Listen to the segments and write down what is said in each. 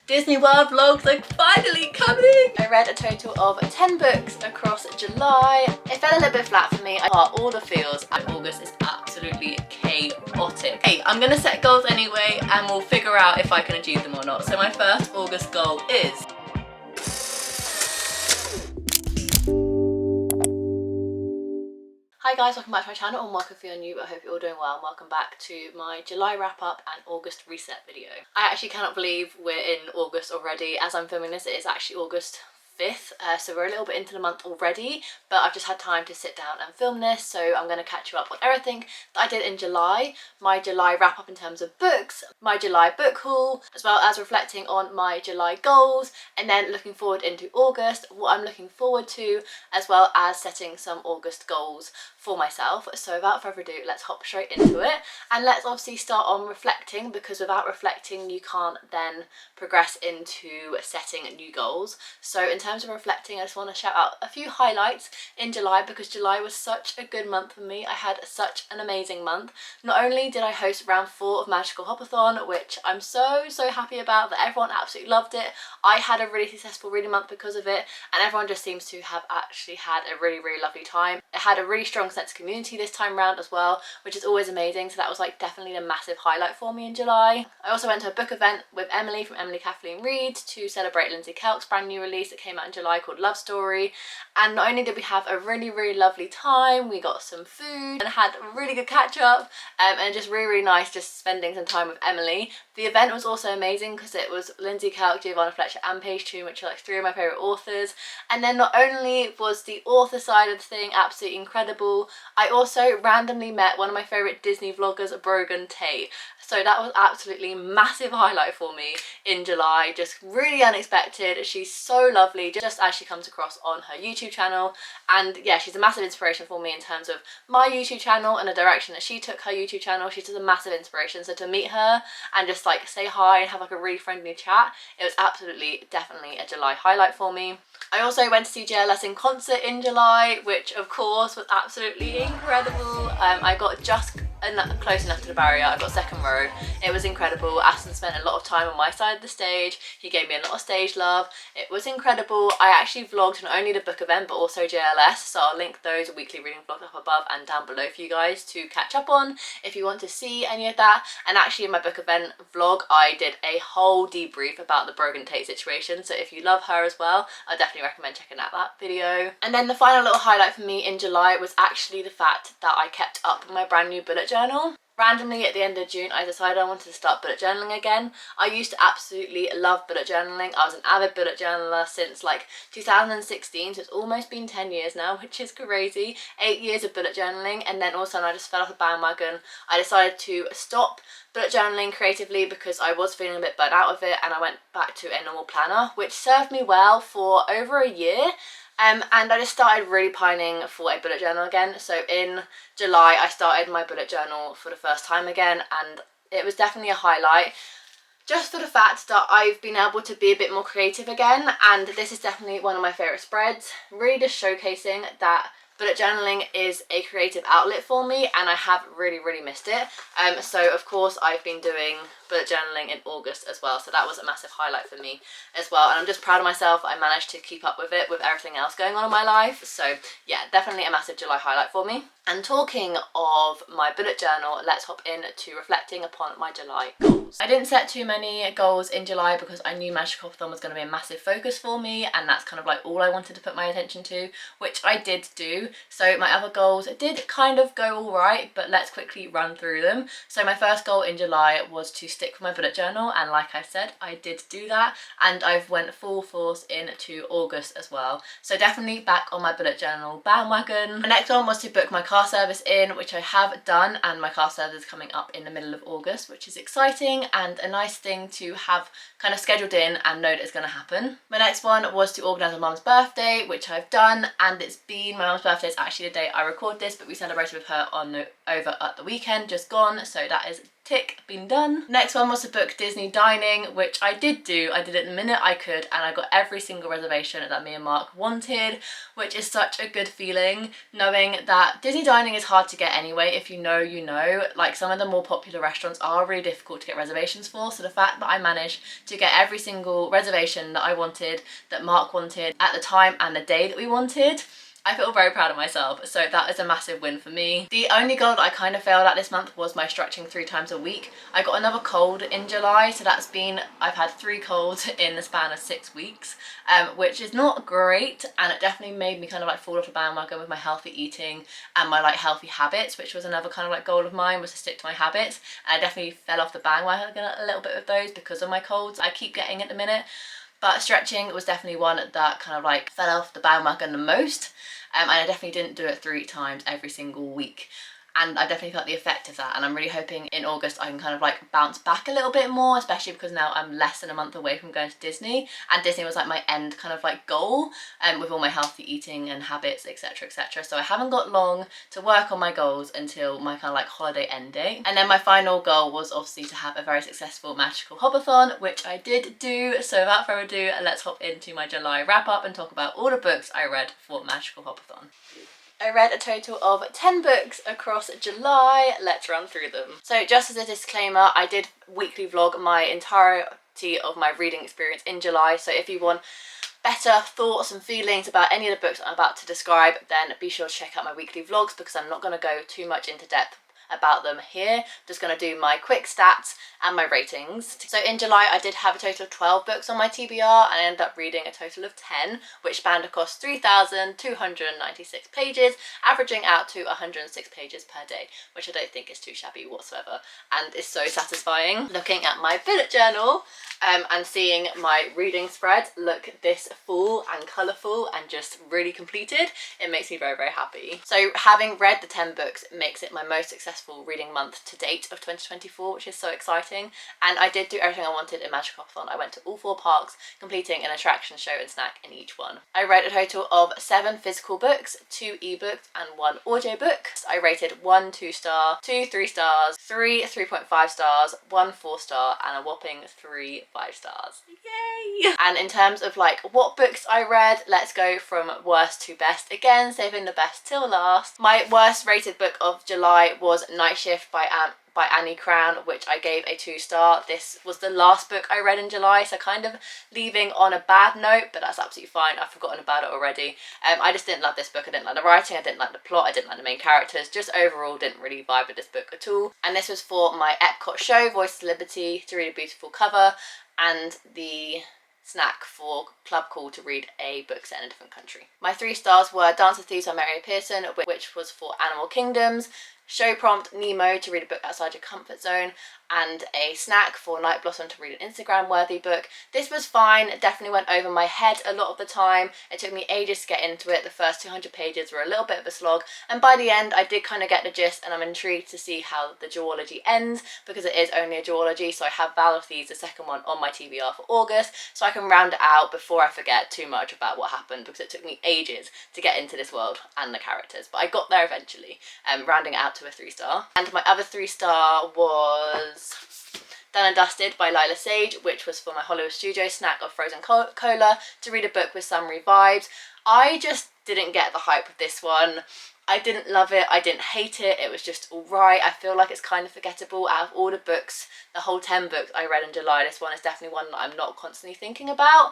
Disney World vlogs are finally coming! I read a total of 10 books across July. It fell a little bit flat for me. All the feels and August is absolutely chaotic. Hey, I'm gonna set goals anyway and we'll figure out if I can achieve them or not. So my first August goal is hi guys, welcome back to my channel and welcome if you're new. I hope you're all doing well and welcome back to my July wrap up and August reset video. I actually cannot believe we're in August already. As I'm filming this, it is actually August 5th, so we're a little bit into the month already, but I've just had time to sit down and film this, so I'm going to catch you up on everything that I did in July, my July wrap up in terms of books, my July book haul, as well as reflecting on my July goals, and then looking forward into August, what I'm looking forward to, as well as setting some August goals for myself. So without further ado, let's hop straight into it, and let's obviously start on reflecting, because without reflecting you can't then progress into setting new goals. So in terms of reflecting, I just want to shout out a few highlights in July, because July was such a good month for me. I had such an amazing month. Not only did I host round 4 of Magical Hopathon, which I'm so happy about, that everyone absolutely loved it. I had a really successful reading month because of it, and everyone just seems to have actually had a really lovely time. It had a really strong sense of community this time round as well, which is always amazing. So that was like definitely a massive highlight for me in July. I also went to a book event with Emily from Emily Kathleen Reads to celebrate Lindsay Kelk's brand new release that came out in July called Love Story. And not only did we have a really lovely time, we got some food and had a really good catch up, and just really nice just spending some time with Emily. The event was also amazing because it was Lindsay Kelk, Giovanna Fletcher and Paige Toon, which are like 3 of my favourite authors. And then not only was the author side of the thing absolutely incredible, I also randomly met one of my favourite Disney vloggers, Brogan Tate. So that was absolutely massive highlight for me in July, just really unexpected. She's so lovely, just as she comes across on her YouTube channel. And yeah, she's a massive inspiration for me in terms of my YouTube channel and the direction that she took her YouTube channel. She's just a massive inspiration. So to meet her and just like say hi and have like a really friendly chat, it was absolutely definitely a July highlight for me. I also went to see JLS in concert in July, which of course was absolutely incredible. I got just close enough to the barrier. I got second row. It was incredible. Aston spent a lot of time on my side of the stage. He gave me a lot of stage love. It was incredible. I actually vlogged not only the book event but also JLS, so I'll link those weekly reading vlogs up above and down below for you guys to catch up on if you want to see any of that. And actually in my book event vlog I did a whole debrief about the Brogan Tate situation, so if you love her as well, I definitely recommend checking out that video. And then the final little highlight for me in July was actually the fact that I kept up with my brand new bullet journal. Randomly at the end of June I decided I wanted to start bullet journaling again. I used to absolutely love bullet journaling. I was an avid bullet journaler since like 2016, so it's almost been 10 years now, which is crazy. 8 years of bullet journaling, and then all of a sudden I just fell off the bandwagon. I decided to stop bullet journaling creatively because I was feeling a bit burnt out of it, and I went back to a normal planner, which served me well for over a year. And I just started really pining for a bullet journal again. So in July I started my bullet journal for the first time again, and it was definitely a highlight just for the fact that I've been able to be a bit more creative again, and this is definitely one of my favourite spreads, really just showcasing that bullet journaling is a creative outlet for me, and I have really missed it. So of course I've been doing bullet journaling in August as well, so that was a massive highlight for me as well, and I'm just proud of myself. I managed to keep up with it with everything else going on in my life. So yeah, definitely a massive July highlight for me. And talking of my bullet journal, let's hop into reflecting upon my July goals. I didn't set too many goals in July because I knew Magical Hopathon was going to be a massive focus for me, and that's kind of like all I wanted to put my attention to, which I did do. So my other goals did kind of go all right, but let's quickly run through them. So my first goal in July was to stick with my bullet journal, and like I said, I did do that, and I've went full force into August as well. So definitely back on my bullet journal bandwagon. The next one was to book my car service in, which I have done, and my car service is coming up in the middle of August, which is exciting and a nice thing to have kind of scheduled in and know that it's going to happen. My next one was to organise my mum's birthday, which I've done, and it's been, my mum's birthday is actually the day I record this, but we celebrated with her on over at the weekend just gone, so that is Tick, been done. Next one was to book Disney dining, which I did do. I did it the minute I could, and I got every single reservation that me and Mark wanted, which is such a good feeling, knowing that Disney dining is hard to get anyway. If you know, you know. Like, some of the more popular restaurants are really difficult to get reservations for, so the fact that I managed to get every single reservation that I wanted, that Mark wanted at the time and the day that we wanted, I feel very proud of myself, so that is a massive win for me. The only goal that I kind of failed at this month was my stretching 3 times a week. I got another cold in July, so I've had 3 colds in the span of 6 weeks, which is not great, and it definitely made me kind of like fall off the bandwagon with my healthy eating and my like healthy habits, which was another kind of like goal of mine, was to stick to my habits, and I definitely fell off the bandwagon a little bit with those because of my colds I keep getting at the minute. But stretching was definitely one that kind of like fell off the bandwagon the most, and I definitely didn't do it 3 times every single week. And I definitely felt the effect of that, and I'm really hoping in August I can kind of like bounce back a little bit more, especially because now I'm less than a month away from going to Disney, and Disney was like my end kind of like goal, with all my healthy eating and habits, etc, etc. So I haven't got long to work on my goals until my kind of like holiday end date. And then my final goal was obviously to have a very successful magical Hopathon, which I did do. So without further ado, let's hop into my July wrap up and talk about all the books I read for Magical Hopathon. I read a total of 10 books across July. Let's run through them. So just as a disclaimer, I did weekly vlog my entirety of my reading experience in July, so if you want better thoughts and feelings about any of the books I'm about to describe, then be sure to check out my weekly vlogs, because I'm not going to go too much into depth about them here. I'm just going to do my quick stats and my ratings. So in July I did have a total of 12 books on my TBR, and I ended up reading a total of 10, which spanned across 3,296 pages, averaging out to 106 pages per day, which I don't think is too shabby whatsoever, and is so satisfying. Looking at my bullet journal and seeing my reading spread look this full and colourful and just really completed, it makes me very, very happy. So having read the 10 books makes it my most successful reading month to date of 2024, which is so exciting. And I did do everything I wanted in Magic Hopathon. I went to all 4 parks, completing an attraction, show and snack in each one. I read a total of 7 physical books, 2 ebooks and 1 audiobook. I rated 1 2-star, 2 3 stars, 3 3.5 stars, 1 4-star and a whopping 3 5 stars. Yay! And in terms of like what books I read, let's go from worst to best, again saving the best till last. My worst rated book of July was Night Shift by Annie Crown, which I gave a 2-star. This was the last book I read in July, so kind of leaving on a bad note, but that's absolutely fine. I've forgotten about it already. I just didn't love this book. I didn't like the writing, I didn't like the plot, I didn't like the main characters, just overall didn't really vibe with this book at all. And this was for my Epcot show, Voices of Liberty, to read a beautiful cover, and the snack for Club Call to read a book set in a different country. My 3 stars were Dance of Thieves by Mary Pearson, which was for Animal Kingdoms, show prompt Nemo to read a book outside your comfort zone, and a snack for Night Blossom to read an Instagram worthy book. This was fine, it definitely went over my head a lot of the time. It took me ages to get into it. The first 200 pages were a little bit of a slog, and by the end I did kind of get the gist, and I'm intrigued to see how the duology ends, because it is only a duology. So I have Val of Thieves, the second one, on my TBR for August, so I can round it out before I forget too much about what happened, because it took me ages to get into this world and the characters, but I got there eventually, rounding it out to a 3-star. And my other 3-star was Done and Dusted by Lila Sage, which was for my Hollywood Studios snack of frozen cola to read a book with summery vibes. I just didn't get the hype of this one. I didn't love it, I didn't hate it, it was just alright. I feel like it's kind of forgettable. Out of all the books, the whole 10 books I read in July, this one is definitely one that I'm not constantly thinking about.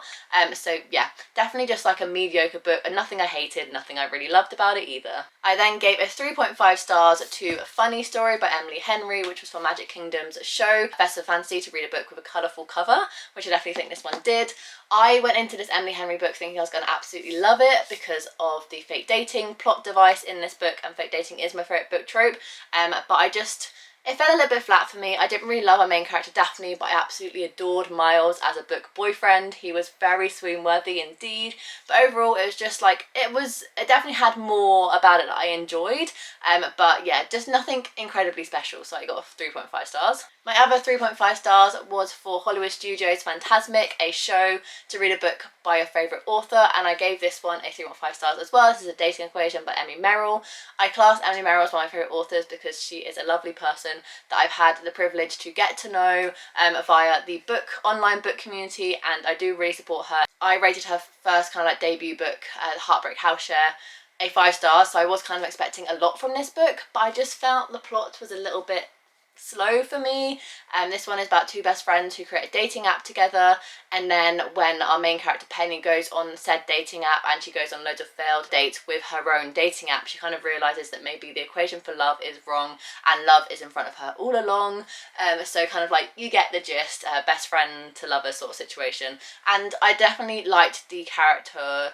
So yeah, definitely just like a mediocre book, and nothing I hated, nothing I really loved about it either. I then gave a 3.5 stars to Funny Story by Emily Henry, which was for Magic Kingdom's show, Festival of Fantasy, to read a book with a colourful cover, which I definitely think this one did. I went into this Emily Henry book thinking I was going to absolutely love it because of the fake dating plot device in this book, and fake dating is my favourite book trope, but it fell a little bit flat for me. I didn't really love our main character Daphne, but I absolutely adored Miles as a book boyfriend. He was very swoon-worthy indeed, but overall it was just like, it definitely had more about it that I enjoyed, but yeah, just nothing incredibly special, so I got 3.5 stars. My other 3.5 stars was for Hollywood Studios' Phantasmic, a show to read a book by your favourite author, and I gave this one a 3.5 stars as well. This is A Dating Equation by Emily Merrill. I class Emily Merrill as one of my favourite authors because she is a lovely person that I've had the privilege to get to know via the online book community, and I do really support her. I rated her first kind of like debut book, The Heartbreak House Share, a 5 stars, so I was kind of expecting a lot from this book, but I just felt the plot was a little bit slow for me. This one is about two best friends who create a dating app together, and then when our main character Penny goes on said dating app and she goes on loads of failed dates with her own dating app, she kind of realises that maybe the equation for love is wrong and love is in front of her all along. So kind of like, you get the gist, best friend to lover sort of situation. And I definitely liked the character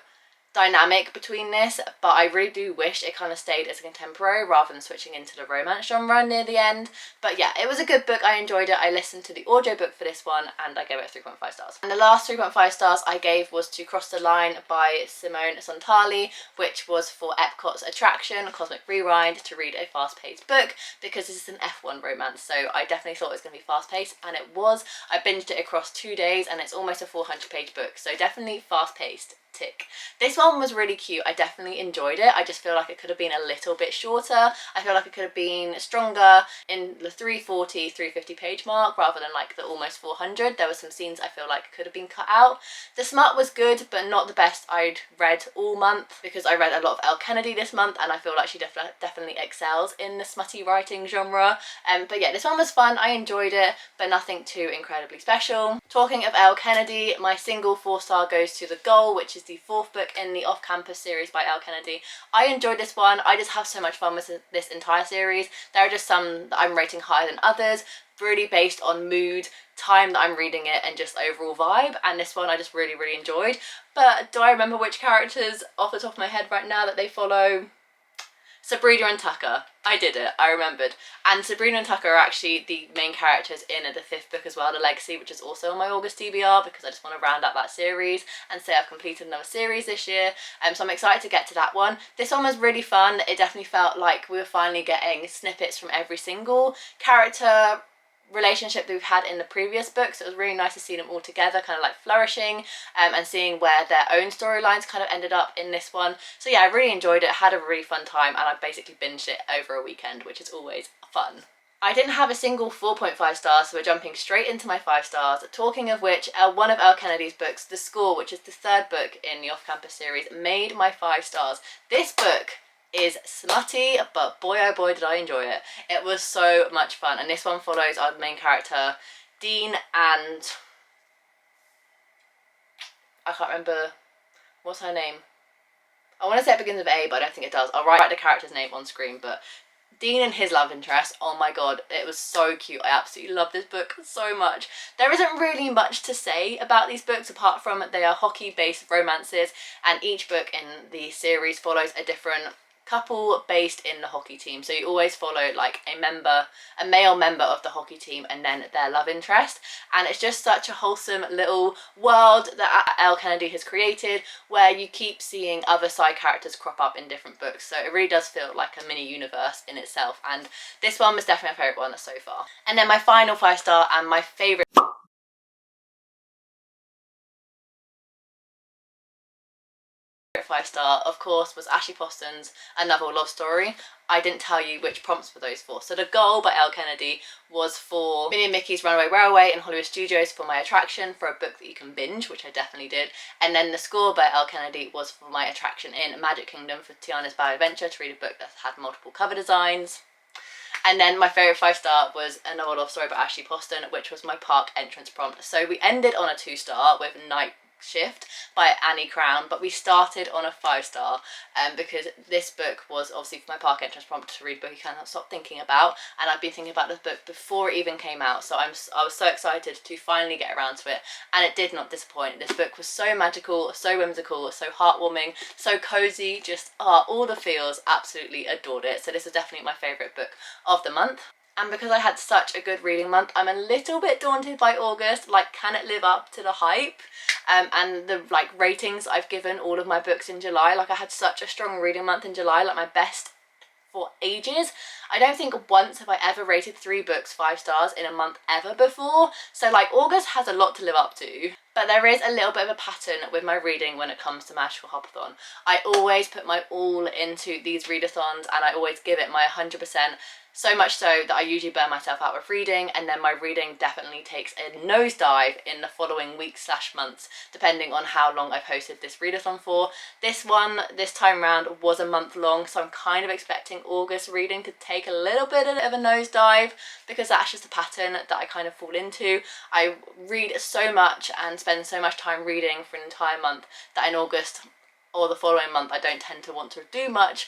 dynamic between this, but I really do wish it kind of stayed as a contemporary rather than switching into the romance genre near the end. But yeah, it was a good book, I enjoyed it. I listened to the audiobook for this one and I gave it 3.5 stars. And the last 3.5 stars I gave was to Cross the Line by Simone Santali, which was for Epcot's attraction, Cosmic Rewind, to read a fast-paced book, because this is an F1 romance, so I definitely thought it was going to be fast-paced, and it was. I binged it across 2 days and it's almost a 400-page book, so definitely fast-paced. Tick. This one was really cute. I definitely enjoyed it. I just feel like it could have been a little bit shorter. I feel like it could have been stronger in the 340, 350 page mark rather than like the almost 400. There were some scenes I feel like could have been cut out. The smut was good, but not the best I'd read all month, because I read a lot of Elle Kennedy this month and I feel like she definitely excels in the smutty writing genre. But yeah, this one was fun. I enjoyed it, but nothing too incredibly special. Talking of Elle Kennedy, my single 4-star goes to The Goal, which is the 4th book in the Off-Campus series by Elle Kennedy. I enjoyed this one. I just have so much fun with this entire series. There are just some that I'm rating higher than others, really based on mood, time that I'm reading it, and just overall vibe. And this one I just really enjoyed. But do I remember which characters off the top of my head right now that they follow? Sabrina and Tucker. I did it, I remembered. And Sabrina and Tucker are actually the main characters in the 5th book as well, The Legacy, which is also on my August TBR, because I just want to round out that series and say I've completed another series this year. So I'm excited to get to that one. This one was really fun. It definitely felt like we were finally getting snippets from every single character relationship that we've had in the previous books. It was really nice to see them all together, kind of like flourishing, and seeing where their own storylines kind of ended up in this one. So yeah, I really enjoyed it, had a really fun time, and I basically binged it over a weekend, which is always fun. I didn't have a single 4.5 stars, so we're jumping straight into my 5 stars. Talking of which, one of Elle Kennedy's books, The Score, which is the 3rd book in the Off-Campus series, made my 5 stars. This book is smutty, but boy oh boy did I enjoy it. It was so much fun, and this one follows our main character Dean and I can't remember what's her name. I want to say it begins with A, but I don't think it does. I'll write the character's name on screen, but Dean and his love interest, oh my god, it was so cute. I absolutely love this book so much. There isn't really much to say about these books apart from they are hockey-based romances, and each book in the series follows a different couple based in the hockey team. So you always follow like a male member of the hockey team and then their love interest, and it's just such a wholesome little world that Elle Kennedy has created, where you keep seeing other side characters crop up in different books. So it really does feel like a mini universe in itself, and this one was definitely my favourite one so far. And then my final 5 star and my favourite 5 star, of course, was Ashley Poston's Another Love Story. I didn't tell you which prompts were those for. So The Goal by Elle Kennedy was for Minnie and Mickey's Runaway Railway in Hollywood Studios for my attraction for a book that you can binge, which I definitely did. And then The Score by Elle Kennedy was for my attraction in Magic Kingdom for Tiana's Bad Adventure, to read a book that had multiple cover designs. And then my favourite 5 star was Another Love Story by Ashley Poston, which was my park entrance prompt. So we ended on a 2 star with Night Shift by Annie Crown, but we started on a 5 star because this book was obviously for my park entrance prompt to read a book you cannot stop thinking about, and I've been thinking about this book before it even came out, so I was so excited to finally get around to it, and it did not disappoint. This book was so magical, so whimsical, so heartwarming, so cozy, just all the feels. Absolutely adored it. So this is definitely my favourite book of the month. And because I had such a good reading month, I'm a little bit daunted by August. Like, can it live up to the hype and the ratings I've given all of my books in July? Like, I had such a strong reading month in July, like my best for ages. I don't think once have I ever rated 3 books 5 stars in a month ever before. So like, August has a lot to live up to. But there is a little bit of a pattern with my reading when it comes to Magical Hopathon. I always put my all into these readathons and I always give it my 100%. So much so that I usually burn myself out with reading, and then my reading definitely takes a nosedive in the following weeks / months, depending on how long I posted this readathon for. This one, this time round, was a month long, so I'm kind of expecting August reading to take a little bit of a nosedive, because that's just a pattern that I kind of fall into. I read so much and spend so much time reading for an entire month that in August or the following month I don't tend to want to do much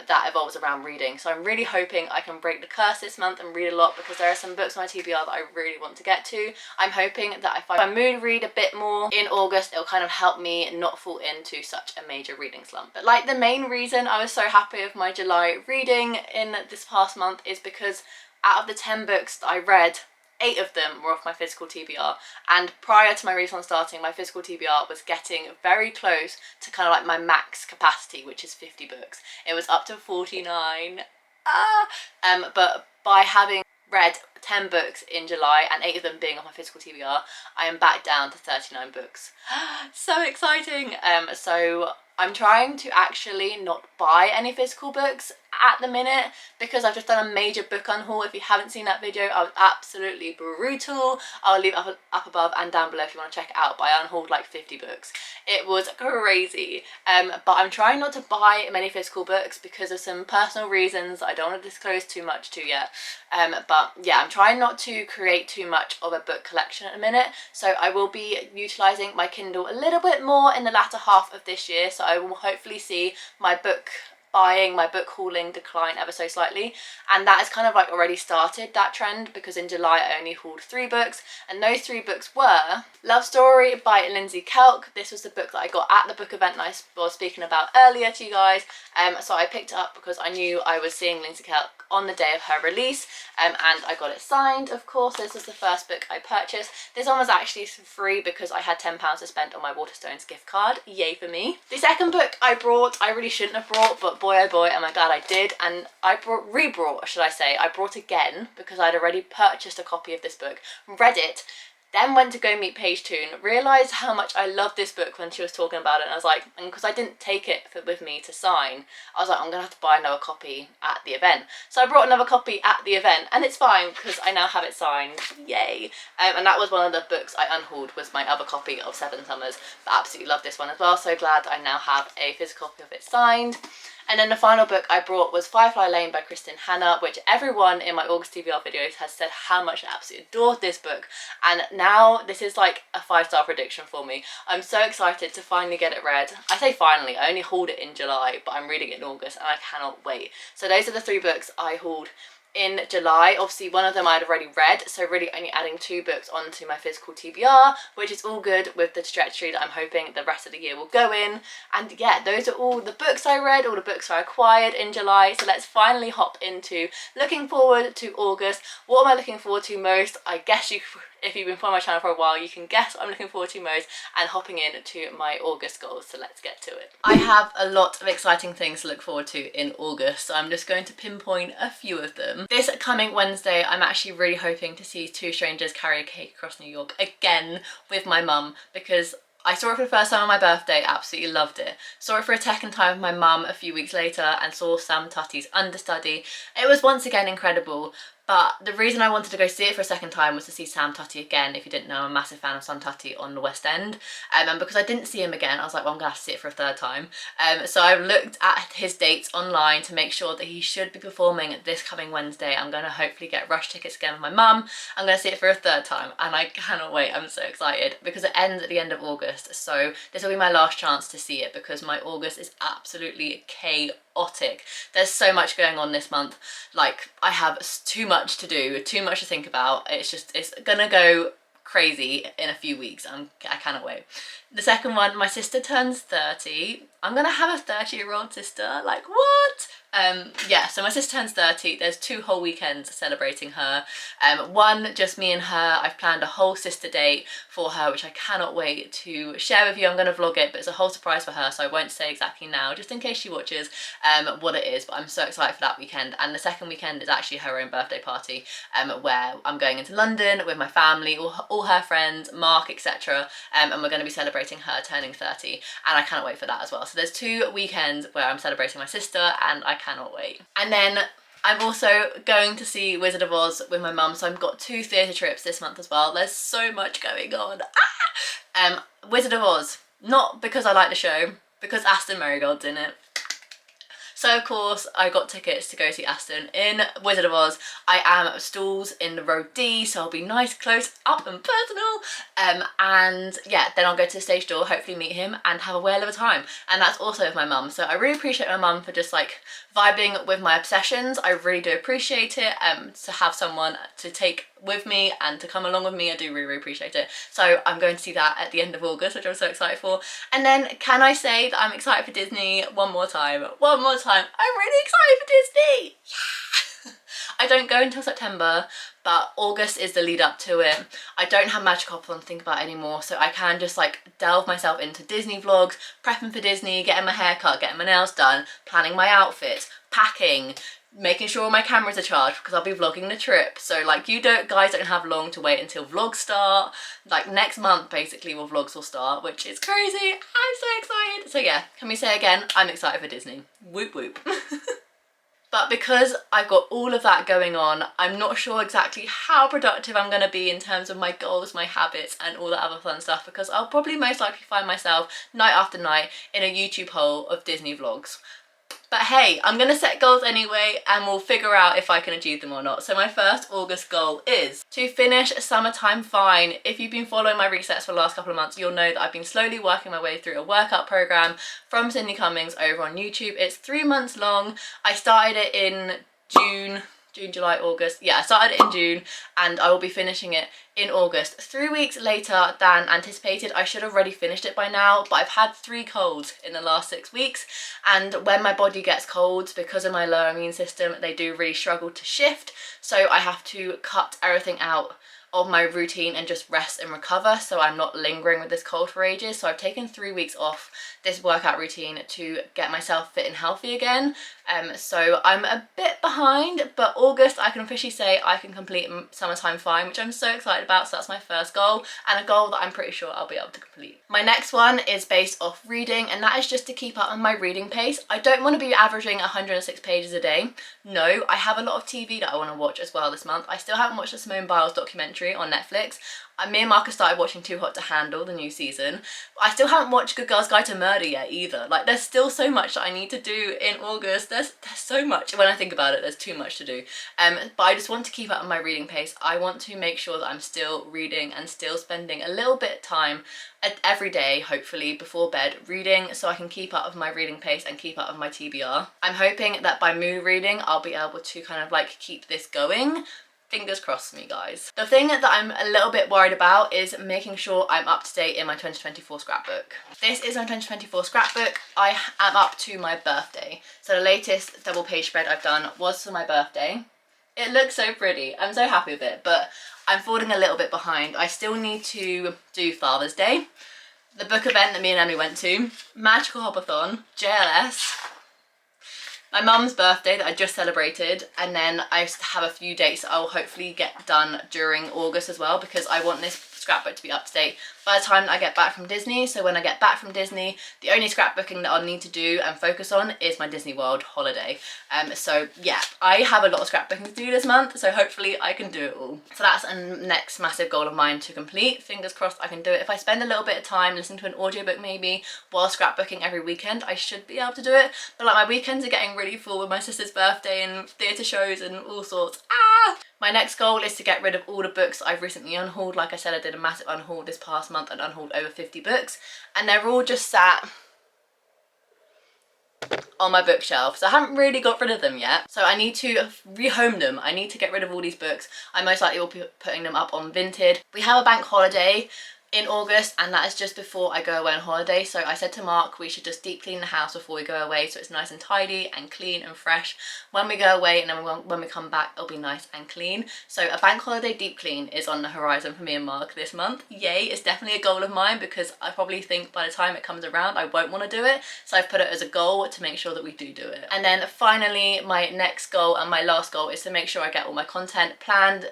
that evolves around reading. So I'm really hoping I can break the curse this month and read a lot, because there are some books on my TBR that I really want to get to. I'm hoping that if I mood read a bit more in August, it'll kind of help me not fall into such a major reading slump. But like, the main reason I was so happy with my July reading in this past month is because out of the 10 books that I read, 8 of them were off my physical TBR, and prior to my readathon starting, my physical TBR was getting very close to kind of like my max capacity, which is 50 books. It was up to 49. But by having read 10 books in July and 8 of them being on my physical TBR, I am back down to 39 books. So exciting! So I'm trying to actually not buy any physical books at the minute, because I've just done a major book unhaul. If you haven't seen that video, I was absolutely brutal. I'll leave it up above and down below if you want to check it out, but I unhauled like 50 books. It was crazy. But I'm trying not to buy many physical books because of some personal reasons I don't want to disclose too much to yet. But yeah, I'm trying not to create too much of a book collection at the minute, so I will be utilising my Kindle a little bit more in the latter half of this year, so I will hopefully see my book buying, my book hauling decline ever so slightly, and that has kind of like already started that trend, because in July I only hauled 3 books, and those 3 books were Love Story by Lindsay Kelk. This was the book that I got at the book event that I was speaking about earlier to you guys, so I picked it up because I knew I was seeing Lindsay Kelk on the day of her release, and I got it signed, of course. This was the first book I purchased. This one was actually free because I had £10 to spend on my Waterstones gift card. Yay for me. The second book I brought, I really shouldn't have brought, but boy oh boy am I glad I did, and I re-brought, should I say, I brought again because I'd already purchased a copy of this book, read it, then went to go meet Paige Toon, realised how much I loved this book when she was talking about it, and I was like, and because I didn't take it with me to sign, I was like, I'm going to have to buy another copy at the event. So I brought another copy at the event, and it's fine because I now have it signed. Yay! And that was one of the books I unhauled, was my other copy of Seven Summers. But I absolutely love this one as well, so glad I now have a physical copy of it signed. And then the final book I brought was Firefly Lane by Kristen Hanna, which everyone in my August TBR videos has said how much they absolutely adored this book. And now this is like a 5-star prediction for me. I'm so excited to finally get it read. I say finally, I only hauled it in July, but I'm reading it in August and I cannot wait. So those are the 3 books I hauled in July. Obviously one of them I'd already read, so really only adding 2 books onto my physical TBR, which is all good with the trajectory that I'm hoping the rest of the year will go in. And yeah, those are all the books I read, all the books I acquired in July. So let's finally hop into looking forward to August. What am I looking forward to most? I guess if you've been following my channel for a while, you can guess what I'm looking forward to most, and hopping in to my August goals, so let's get to it. I have a lot of exciting things to look forward to in August, so I'm just going to pinpoint a few of them. This coming Wednesday, I'm actually really hoping to see Two Strangers Karaoke Across New York again with my mum, because I saw it for the first time on my birthday, absolutely loved it. Saw it for a second time with my mum a few weeks later and saw Sam Tutty's understudy. It was once again incredible. But the reason I wanted to go see it for a second time was to see Sam Tutty again. If you didn't know, I'm a massive fan of Sam Tutty on the West End. And because I didn't see him again, I was like, well, I'm going to have to see it for a third time. So I looked at his dates online to make sure that he should be performing this coming Wednesday. I'm going to hopefully get rush tickets again with my mum. I'm going to see it for a third time, and I cannot wait. I'm so excited because it ends at the end of August. So this will be my last chance to see it, because my August is absolutely chaotic. There's so much going on this month. Like, I have too much to do, too much to think about. It's gonna go crazy in a few weeks. I cannot wait. The second one, my sister turns 30. I'm gonna have a 30-year-old sister, like what? Yeah, so my sister turns 30. There's 2 whole weekends celebrating her. One, just me and her. I've planned a whole sister date for her, which I cannot wait to share with you. I'm gonna vlog it, but it's a whole surprise for her, so I won't say exactly now, just in case she watches what it is. But I'm so excited for that weekend. And the second weekend is actually her own birthday party, where I'm going into London with my family, all her friends, Mark, etc. And we're going to be celebrating her turning 30, and I cannot wait for that as well. So there's 2 weekends where I'm celebrating my sister, and I cannot wait. And then I'm also going to see Wizard of Oz with my mum, so I've got 2 theatre trips this month as well. There's so much going on. Wizard of Oz, not because I like the show, because Aston Marigold's in it. So of course I got tickets to go see Aston in Wizard of Oz. I am at stalls in the row D, so I'll be nice, close up and personal. And yeah, then I'll go to the stage door, hopefully meet him and have a whale of a time. And that's also with my mum. So I really appreciate my mum for just like vibing with my obsessions. I really do appreciate it. To have someone to take with me and to come along with me, I do really appreciate it. So I'm going to see that at the end of August, which I'm so excited for. And then can I say that I'm excited for Disney one more time? One more time. I'm really excited for Disney. Yeah. I don't go until September, but August is the lead up to it. I don't have Magic Hopathon to think about anymore, so I can just like delve myself into Disney vlogs, prepping for Disney, getting my hair cut, getting my nails done, planning my outfits, packing, making sure my cameras are charged because I'll be vlogging the trip. So like guys don't have long to wait until vlogs start. Like next month basically vlogs will start, which is crazy. I'm so excited. So yeah, can we say again, I'm excited for Disney. Whoop whoop. But because I've got all of that going on, I'm not sure exactly how productive I'm going to be in terms of my goals, my habits and all that other fun stuff, because I'll probably most likely find myself night after night in a YouTube hole of Disney vlogs. But hey, I'm going to set goals anyway and we'll figure out if I can achieve them or not. So my first August goal is to finish Summertime Fine. If you've been following my resets for the last couple of months, you'll know that I've been slowly working my way through a workout program from Sydney Cummings over on YouTube. It's 3 months long. I started it in June, July, August. Yeah, I started it in June and I will be finishing it in August. 3 weeks later than anticipated. I should have already finished it by now, but I've had 3 colds in the last 6 weeks, and when my body gets colds, because of my low immune system, they do really struggle to shift, so I have to cut everything out of my routine and just rest and recover, so I'm not lingering with this cold for ages. So I've taken 3 weeks off this workout routine to get myself fit and healthy again. So I'm a bit behind, but August I can officially say I can complete Summertime Fine, which I'm so excited about. So that's my first goal, and a goal that I'm pretty sure I'll be able to complete. My next one is based off reading, and that is just to keep up on my reading pace. I don't want to be averaging 106 pages a day. No, I have a lot of TV that I want to watch as well this month. I still haven't watched the Simone Biles documentary on Netflix. Me and Marcus started watching Too Hot to Handle, the new season. I still haven't watched Good Girl's Guide to Murder yet either. Like, there's still so much that I need to do in August. There's so much. When I think about it, there's too much to do. But I just want to keep up on my reading pace. I want to make sure that I'm still reading and still spending a little bit of time every day, hopefully, before bed reading, so I can keep up with my reading pace and keep up with my TBR. I'm hoping that by mood reading, I'll be able to kind of like keep this going. Fingers crossed me, guys. The thing that I'm a little bit worried about is making sure I'm up to date in my 2024 scrapbook. This is my 2024 scrapbook. I am up to my birthday. So the latest double page spread I've done was for my birthday. It looks so pretty. I'm so happy with it, but I'm falling a little bit behind. I still need to do Father's Day, the book event that me and Emily went to, Magical Hopathon, JLS, my mum's birthday that I just celebrated, and then I have a few dates that I'll hopefully get done during August as well, because I want this scrapbook to be up to date by the time that I get back from Disney. So when I get back from Disney, the only scrapbooking that I'll need to do and focus on is my Disney World holiday. So yeah, I have a lot of scrapbooking to do this month, so hopefully I can do it all. So that's a next massive goal of mine to complete. Fingers crossed I can do it. If I spend a little bit of time listening to an audiobook maybe while scrapbooking every weekend, I should be able to do it. But like, my weekends are getting really full with my sister's birthday and theatre shows and all sorts. My next goal is to get rid of all the books I've recently unhauled. Like I said, I did a massive unhaul this past month and unhauled over 50 books, and they're all just sat on my bookshelf, so I haven't really got rid of them yet. So I need to rehome them. I need to get rid of all these books. I most likely will be putting them up on Vinted. We have a bank holiday in August, and that is just before I go away on holiday. So I said to Mark we should just deep clean the house before we go away, so it's nice and tidy and clean and fresh when we go away, and then when we come back it'll be nice and clean. So a bank holiday deep clean is on the horizon for me and Mark this month. Yay, it's definitely a goal of mine, because I probably think by the time it comes around I won't want to do it, so I've put it as a goal to make sure that we do it. And then finally, my next goal and my last goal is to make sure I get all my content planned,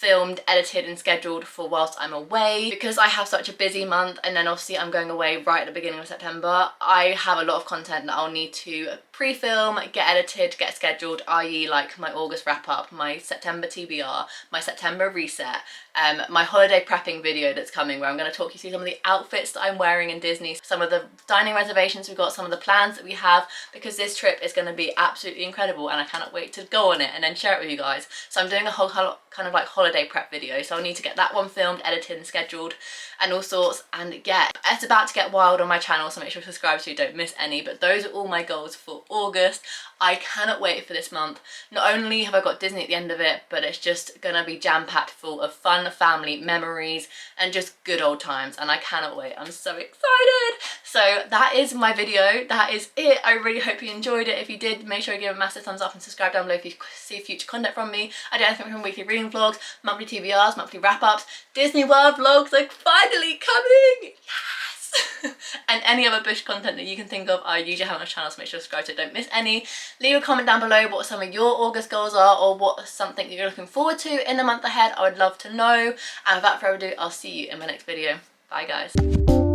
filmed, edited and scheduled for whilst I'm away. Because I have such a busy month and then obviously I'm going away right at the beginning of September, I have a lot of content that I'll need to pre-film, get edited, get scheduled, i.e. like my August wrap up, my September TBR, my September reset, my holiday prepping video that's coming where I'm going to talk you through some of the outfits that I'm wearing in Disney, some of the dining reservations we've got, some of the plans that we have, because this trip is going to be absolutely incredible and I cannot wait to go on it and then share it with you guys. So I'm doing a whole kind of like holiday prep video, so I'll need to get that one filmed, edited and scheduled and all sorts. And yeah, it's about to get wild on my channel, so make sure to subscribe so you don't miss any. But those are all my goals for August. I cannot wait for this month. Not only have I got Disney at the end of it, but it's just gonna be jam-packed full of fun family memories and just good old times, and I cannot wait. I'm so excited. So that is my video, that is it. I really hope you enjoyed it. If you did, make sure you give it a massive thumbs up and subscribe down below if you see future content from me. I do anything from weekly reading vlogs, monthly TBRs, monthly wrap-ups, Disney World vlogs are finally coming! Yes! And any other bush content that you can think of, I usually have on my channel, so make sure to subscribe so don't miss any. Leave a comment down below what some of your August goals are, or what something that you're looking forward to in the month ahead. I would love to know. And without further ado, I'll see you in my next video. Bye guys.